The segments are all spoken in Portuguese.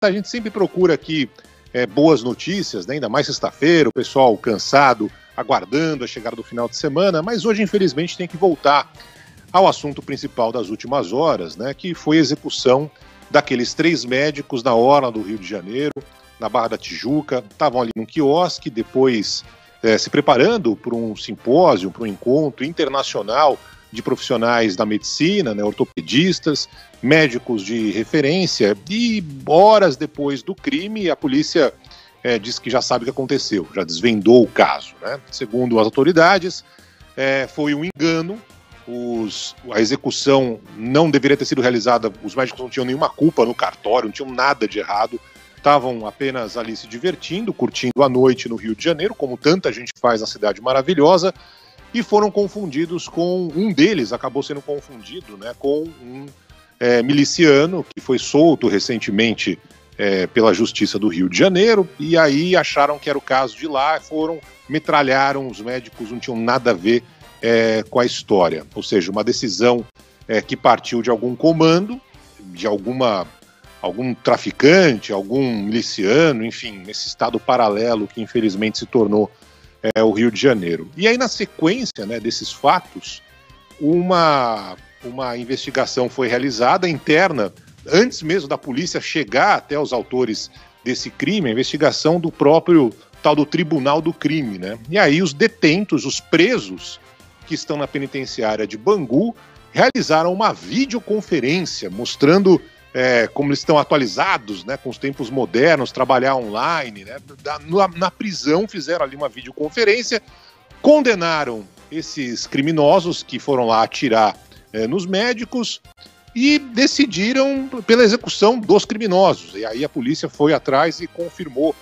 A gente sempre procura aqui boas notícias, né? Ainda mais sexta-feira, o pessoal cansado, aguardando a chegada do final de semana, mas hoje, infelizmente, tem que voltar ao assunto principal das últimas horas, né? Que foi a execução daqueles 3 médicos na orla do Rio de Janeiro, na Barra da Tijuca, estavam ali num quiosque, depois se preparando para um simpósio, para um encontro internacional de profissionais da medicina, né, ortopedistas, médicos de referência, e horas depois do crime, a polícia disse que já sabe o que aconteceu, já desvendou o caso, né? Segundo as autoridades, foi um engano, a execução não deveria ter sido realizada, os médicos não tinham nenhuma culpa no cartório, não tinham nada de errado, estavam apenas ali se divertindo, curtindo a noite no Rio de Janeiro, como tanta gente faz na cidade maravilhosa, e foram confundidos com um deles, acabou sendo confundido, né, com um miliciano que foi solto recentemente pela Justiça do Rio de Janeiro, e aí acharam que era o caso de lá, metralharam os médicos, não tinham nada a ver com a história, ou seja, uma decisão que partiu de algum comando, de algum traficante, algum miliciano, enfim, esse estado paralelo que infelizmente se tornou o Rio de Janeiro. E aí, na sequência, né, desses fatos, uma investigação foi realizada interna, antes mesmo da polícia chegar até os autores desse crime, a investigação do próprio tal do Tribunal do Crime, né? E aí os detentos, os presos que estão na penitenciária de Bangu, realizaram uma videoconferência mostrando como eles estão atualizados, né, com os tempos modernos, trabalhar online, né, na prisão fizeram ali uma videoconferência, condenaram esses criminosos que foram lá atirar nos médicos e decidiram pela execução dos criminosos. E aí a polícia foi atrás e confirmou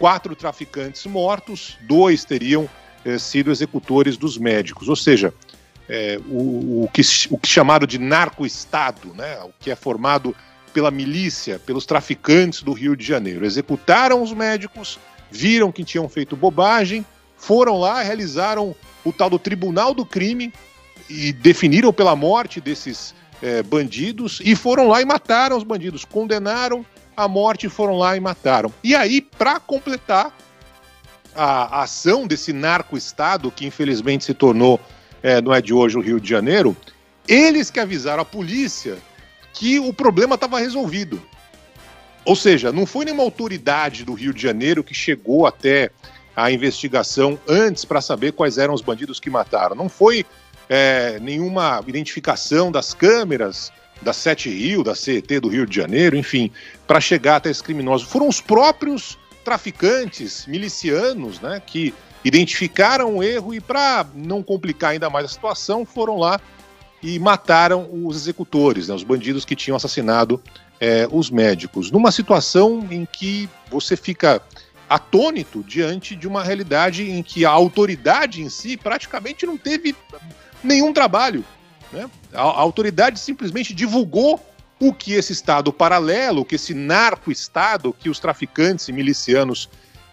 4 traficantes mortos, 2 teriam sido executores dos médicos, ou seja, o que chamaram de narco-estado, né, o que é formado pela milícia, pelos traficantes do Rio de Janeiro. Executaram os médicos, viram que tinham feito bobagem, foram lá, realizaram o tal do Tribunal do Crime e definiram pela morte desses bandidos e foram lá e mataram os bandidos, condenaram a morte e foram lá e mataram. E aí, para completar a ação desse narco-estado, que infelizmente se tornou, não é de hoje, o Rio de Janeiro, eles que avisaram a polícia que o problema estava resolvido. Ou seja, não foi nenhuma autoridade do Rio de Janeiro que chegou até a investigação antes para saber quais eram os bandidos que mataram. Não foi nenhuma identificação das câmeras da 7 Rio, da CET do Rio de Janeiro, enfim, para chegar até esse criminoso. Foram os próprios traficantes, milicianos, né, que identificaram o erro e, para não complicar ainda mais a situação, foram lá e mataram os executores, né, os bandidos que tinham assassinado os médicos, numa situação em que você fica atônito diante de uma realidade em que a autoridade em si praticamente não teve nenhum trabalho, né? A autoridade simplesmente divulgou o que esse estado paralelo, que esse narco-estado, que os traficantes e milicianos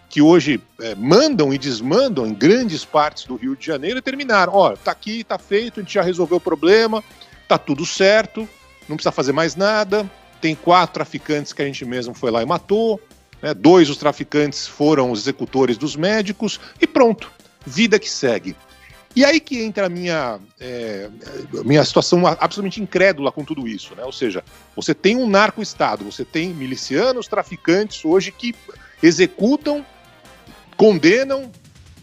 que hoje mandam e desmandam em grandes partes do Rio de Janeiro, terminaram. Olha, tá aqui, tá feito, a gente já resolveu o problema, tá tudo certo, não precisa fazer mais nada, tem 4 traficantes que a gente mesmo foi lá e matou, né? 2 os traficantes foram os executores dos médicos, e pronto, vida que segue. E aí que entra a minha situação absolutamente incrédula com tudo isso, né? Ou seja, você tem um narco-estado, você tem milicianos, traficantes hoje que executam, condenam,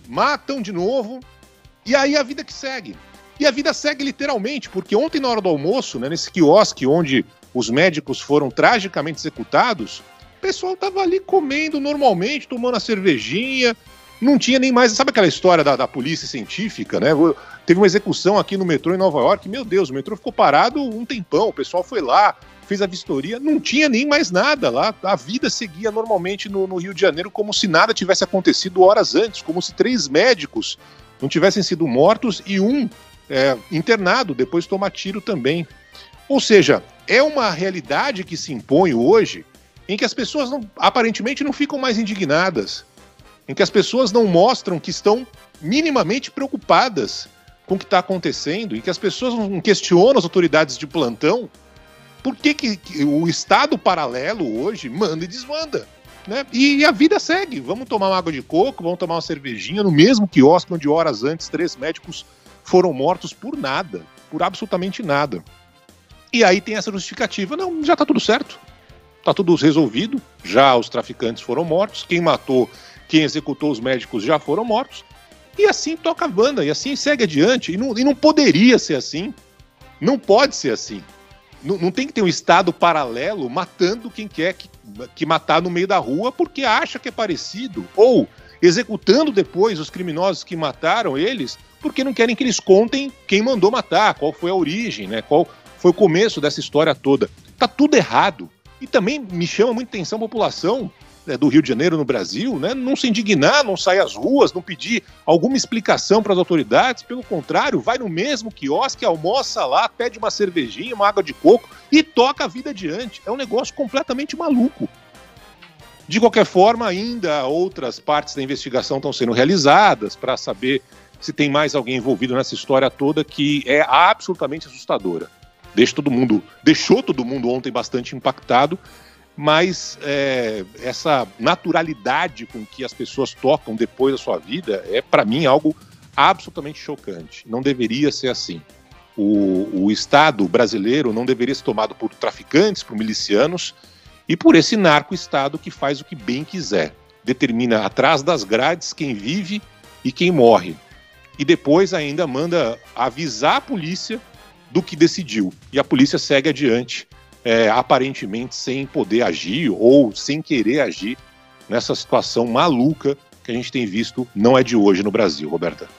matam de novo, e aí a vida que segue. E a vida segue literalmente, porque ontem na hora do almoço, né, nesse quiosque onde os médicos foram tragicamente executados, o pessoal estava ali comendo normalmente, tomando a cervejinha, não tinha nem mais... Sabe aquela história da polícia científica, né? Teve uma execução aqui no metrô em Nova York, meu Deus, o metrô ficou parado um tempão, o pessoal foi lá, fez a vistoria, não tinha nem mais nada lá, a vida seguia normalmente no Rio de Janeiro como se nada tivesse acontecido horas antes, como se 3 médicos não tivessem sido mortos e um internado, depois toma tiro também. Ou seja, é uma realidade que se impõe hoje em que as pessoas aparentemente não ficam mais indignadas, em que as pessoas não mostram que estão minimamente preocupadas com o que está acontecendo, em que as pessoas não questionam as autoridades de plantão Por que o Estado paralelo hoje manda e desmanda? Né? E a vida segue. Vamos tomar uma água de coco, vamos tomar uma cervejinha no mesmo quiosque onde horas antes 3 médicos foram mortos por nada, por absolutamente nada. E aí tem essa justificativa. Não, já tá tudo certo. Tá tudo resolvido. Já os traficantes foram mortos. Quem matou, quem executou os médicos já foram mortos. E assim toca a banda, e assim segue adiante. E não poderia ser assim. Não pode ser assim. Não tem que ter um Estado paralelo matando quem quer que matar no meio da rua porque acha que é parecido. Ou executando depois os criminosos que mataram eles porque não querem que eles contem quem mandou matar, qual foi a origem, né? Qual foi o começo dessa história toda. Tá tudo errado. E também me chama muita atenção a população, né, do Rio de Janeiro no Brasil, né, não se indignar, não sair às ruas, não pedir alguma explicação para as autoridades. Pelo contrário, vai no mesmo quiosque, almoça lá, pede uma cervejinha, uma água de coco e toca a vida adiante. É um negócio completamente maluco. De qualquer forma, ainda outras partes da investigação estão sendo realizadas para saber se tem mais alguém envolvido nessa história toda, que é absolutamente assustadora. Deixou todo mundo ontem bastante impactado, mas essa naturalidade com que as pessoas tocam depois da sua vida é, para mim, algo absolutamente chocante. Não deveria ser assim. O Estado brasileiro não deveria ser tomado por traficantes, por milicianos e por esse narco-estado que faz o que bem quiser. Determina atrás das grades quem vive e quem morre. E depois ainda manda avisar a polícia do que decidiu. E a polícia segue adiante, aparentemente sem poder agir ou sem querer agir nessa situação maluca que a gente tem visto, não é de hoje no Brasil, Roberta.